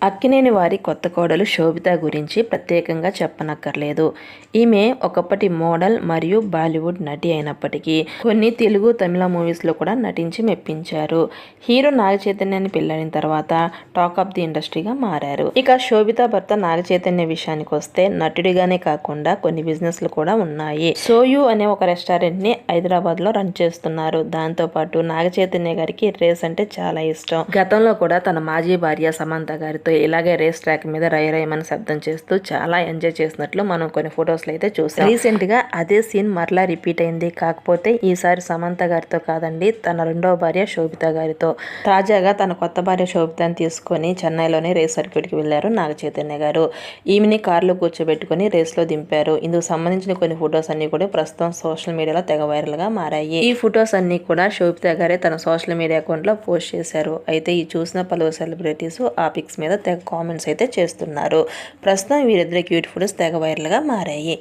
అక్కినేని వారి కొత్త కోడలు శోభిత గురించి ప్రత్యేకంగా చెప్పనక్కర్లేదు. ఈమె ఒకప్పటి మోడల్ మరియు బాలీవుడ్ నటి అయినప్పటికీ కొన్ని తెలుగు, తమిళ మూవీస్లో కూడా నటించి మెప్పించారు. హీరో నాగచైతన్యాన్ని పెళ్లైన తర్వాత టాక్ ఆఫ్ ది ఇండస్ట్రీగా మారారు. ఇక శోభిత భర్త నాగచైతన్య విషయానికి వస్తే నటుడిగానే కాకుండా కొన్ని బిజినెస్లు కూడా ఉన్నాయి. సోయు అనే ఒక రెస్టారెంట్ ని హైదరాబాద్ లో రన్ చేస్తున్నారు. దాంతో పాటు నాగచైతన్య గారికి రేస్ అంటే చాలా ఇష్టం. గతంలో కూడా తన మాజీ భార్య సమంత గారితో ఇలాగే రేస్ ట్రాక్ మీద రయమని శబ్దం చేస్తూ చాలా ఎంజాయ్ చేసినట్లు మనం కొన్ని ఫొటోస్లో అయితే చూసాం. రీసెంట్ గా అదే సీన్ మరలా రిపీట్ అయింది. కాకపోతే ఈసారి సమంత గారితో కాదండి, తన రెండవ భార్య శోభిత గారితో. తాజాగా తన కొత్త భార్య శోభితని తీసుకొని చెన్నైలోని రేస్ సర్క్యూట్ కి వెళ్లారు నాగచైతన్య గారు. ఈమెని కారులో కూర్చోబెట్టుకుని రేస్ లో దింపారు. ఇందుకు సంబంధించిన కొన్ని ఫొటోస్ అన్ని కూడా ప్రస్తుతం సోషల్ మీడియాలో తెగ వైరల్ గా మారాయి. ఈ ఫొటోస్ అన్ని కూడా శోభిత గారే తన సోషల్ మీడియా అకౌంట్ లో పోస్ట్ చేశారు. అయితే ఈ చూసిన పలువురు సెలబ్రిటీస్ ఆ పిక్స్ మీద తెగ కామెంట్స్ అయితే చేస్తున్నారు. ప్రస్తుతం వీరిద్దరి క్యూట్ ఫొటోస్ తెగ వైరల్ గా మారాయి.